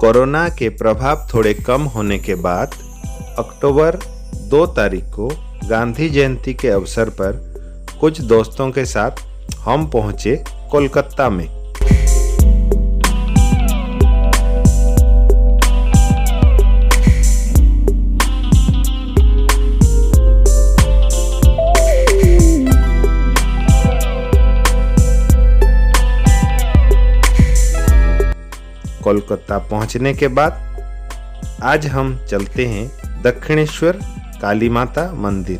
Corona के प्रभाव थोड़े कम होने के बाद अक्टूबर 2 तारीख को गांधी जयंती के अवसर पर कुछ दोस्तों के साथ हम पहुंचे कोलकाता में। कोलकाता पहुंचने के बाद आज हम चलते हैं दक्षिणेश्वर काली माता मंदिर।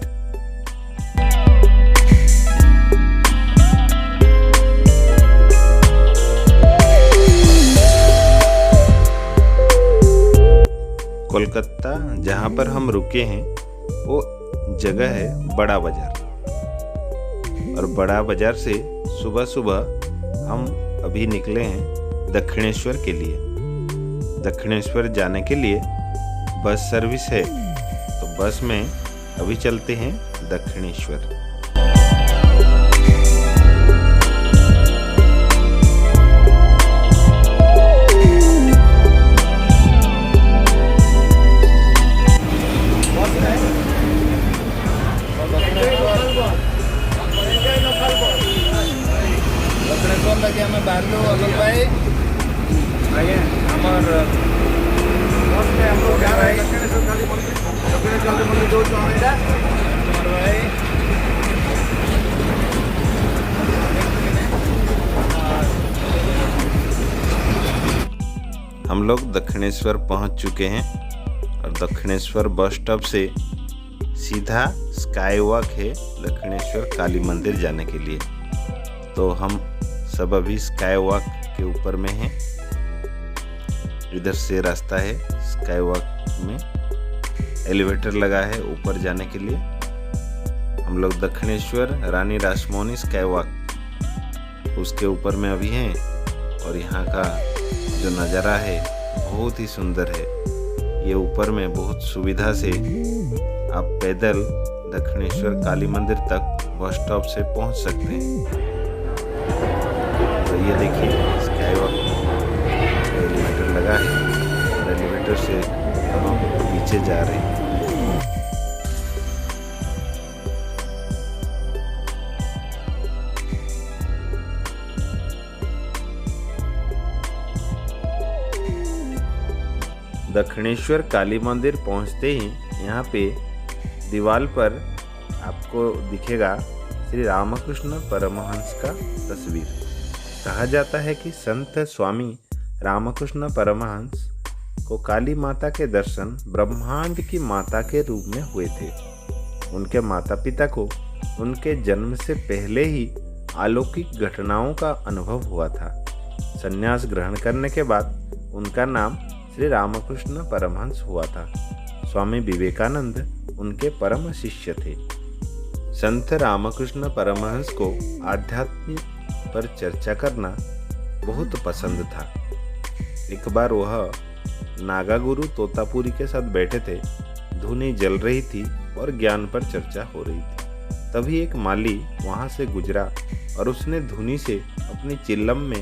कोलकाता जहां पर हम रुके हैं वो जगह है बड़ा बाजार, और बड़ा बाजार से सुबह सुबह हम अभी निकले हैं दक्षिणेश्वर के लिए। दक्षिणेश्वर जाने के लिए बस सर्विस है, तो बस में अभी चलते हैं दक्षिणेश्वर। हम लोग दक्षिणेश्वर पहुंच चुके हैं और दक्षिणेश्वर बस स्टॉप से सीधा स्काई वॉक है दक्षिणेश्वर काली मंदिर जाने के लिए। तो हम सब अभी स्काई वॉक के ऊपर में हैं। इधर से रास्ता है, स्काई वॉक में एलिवेटर लगा है ऊपर जाने के लिए। हम लोग दक्षिणेश्वर रानी रासमोनी स्काई वॉक उसके ऊपर में अभी हैं, और यहाँ का जो नज़ारा है बहुत ही सुंदर है। ये ऊपर में बहुत सुविधा से आप पैदल दक्षिणेश्वर काली मंदिर तक बस स्टॉप से पहुंच सकते हैं। तो ये देखिए स्काई वॉक एलिवेटर लगा है, और एलिवेटर से हम नीचे जा रहे हैं। दक्षिणेश्वर काली मंदिर पहुंचते ही यहाँ पे दीवार पर आपको दिखेगा श्री रामकृष्ण परमहंस का तस्वीर। कहा जाता है कि संत स्वामी रामकृष्ण परमहंस को काली माता के दर्शन ब्रह्मांड की माता के रूप में हुए थे। उनके माता पिता को उनके जन्म से पहले ही अलौकिक घटनाओं का अनुभव हुआ था। संन्यास ग्रहण करने के बाद उनका नाम श्री रामकृष्ण परमहंस हुआ था। स्वामी विवेकानंद उनके परम शिष्य थे। संत रामकृष्ण परमहंस को आध्यात्म पर चर्चा करना बहुत पसंद था। एक बार वह नागा गुरु तोतापुरी के साथ बैठे थे। धुनी जल रही थी और ज्ञान पर चर्चा हो रही थी। तभी एक माली वहां से गुजरा और उसने धुनी से अपनी चिल्लम में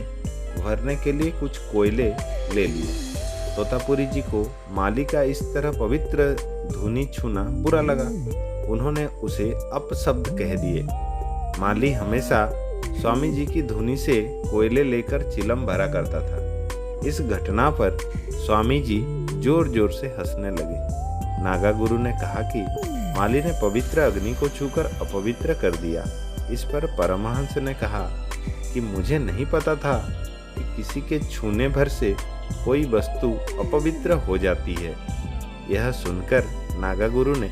भरने के लिए कुछ कोयले ले लिए। तोतापुरी जी को माली का इस तरह पवित्र धुनी छूना बुरा लगा। उन्होंने उसे अपशब्द कह दिए। माली हमेशा स्वामी जी की धुनी से कोयले लेकर चिलम भरा करता था। इस घटना पर स्वामी जी जोर जोर से हंसने लगे। नागा गुरु ने कहा कि माली ने पवित्र अग्नि को छूकर अपवित्र कर दिया। इस पर परमहंस ने कहा कि मुझे नहीं पता था कि किसी के छूने भर से कोई वस्तु अपवित्र हो जाती है। यह सुनकर नागा गुरु ने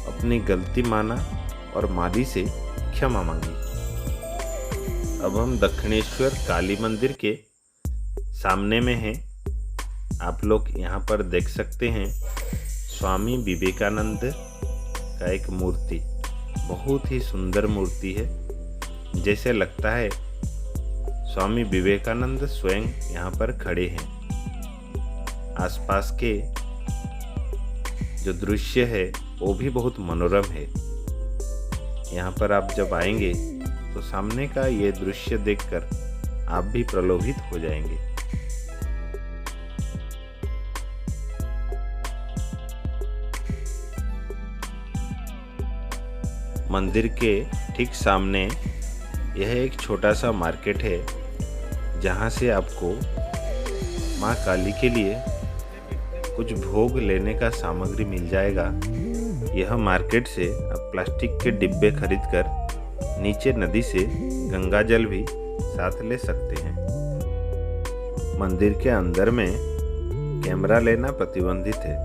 अपनी गलती माना और माली से क्षमा मांगी। अब हम दक्षिणेश्वर काली मंदिर के सामने में हैं। आप लोग यहाँ पर देख सकते हैं स्वामी विवेकानंद का एक मूर्ति, बहुत ही सुंदर मूर्ति है। जैसे लगता है स्वामी विवेकानंद स्वयं यहाँ पर खड़े हैं। आसपास के जो दृश्य है वो भी बहुत मनोरम है। यहाँ पर आप जब आएंगे तो सामने का ये दृश्य देखकर आप भी प्रलोभित हो जाएंगे। मंदिर के ठीक सामने यह एक छोटा सा मार्केट है, जहाँ से आपको माँ काली के लिए कुछ भोग लेने का सामग्री मिल जाएगा। यह मार्केट से आप प्लास्टिक के डिब्बे खरीदकर नीचे नदी से गंगा जल भी साथ ले सकते हैं। मंदिर के अंदर में कैमरा लेना प्रतिबंधित है,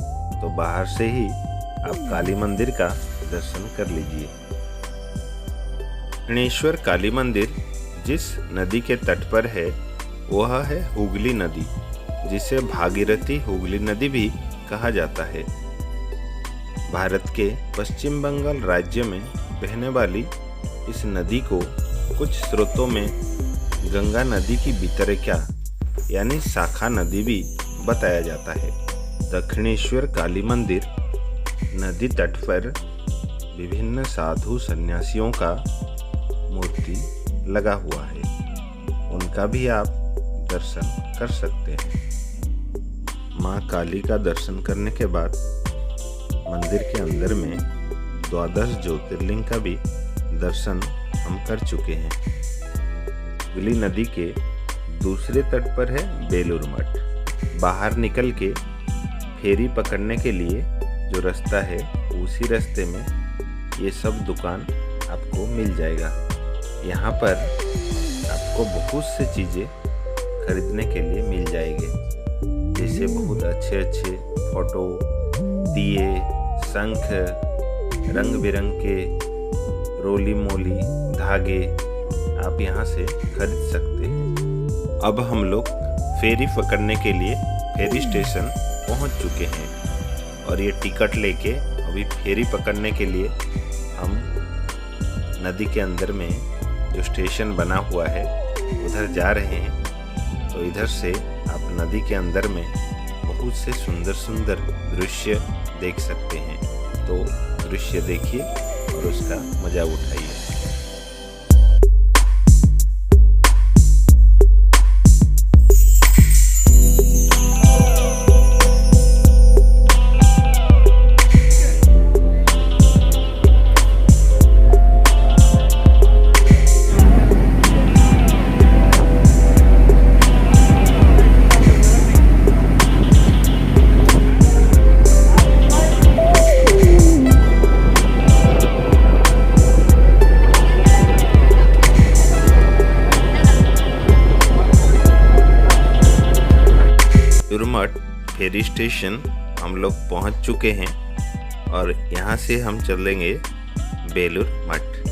तो बाहर से ही आप काली मंदिर का दर्शन कर लीजिए। दक्षिणेश्वर काली मंदिर जिस नदी के तट पर है वह है हुगली नदी, जिसे भागीरथी हुगली नदी भी कहा जाता है। भारत के पश्चिम बंगाल राज्य में बहने वाली इस नदी को कुछ स्रोतों में गंगा नदी की वितरका यानी शाखा नदी भी बताया जाता है। दक्षिणेश्वर काली मंदिर नदी तट पर विभिन्न साधु सन्यासियों का मूर्ति लगा हुआ है, उनका भी आप दर्शन कर सकते हैं। माँ काली का दर्शन करने के बाद मंदिर के अंदर में 12 ज्योतिर्लिंग का भी दर्शन हम कर चुके हैं। हुगली नदी के दूसरे तट पर है बेलूर मठ। बाहर निकल के फेरी पकड़ने के लिए जो रास्ता है उसी रास्ते में ये सब दुकान आपको मिल जाएगा। यहाँ पर आपको बहुत से चीज़ें खरीदने के लिए मिल जाएंगे, जैसे बहुत अच्छे अच्छे फोटो, दिए, शंख, रंग बिरंग के रोली मोली धागे आप यहाँ से खरीद सकते हैं। अब हम लोग फेरी पकड़ने के लिए फेरी स्टेशन पहुँच चुके हैं और ये टिकट लेके अभी फेरी पकड़ने के लिए हम नदी के अंदर में जो स्टेशन बना हुआ है उधर जा रहे हैं। तो इधर से आप नदी के अंदर में बहुत से सुंदर सुंदर दृश्य देख सकते हैं। तो दृश्य देखिए और उसका मजा उठाइए। मठ फेरी स्टेशन हम लोग पहुंच चुके हैं और यहाँ से हम चलेंगे बेलूर मठ।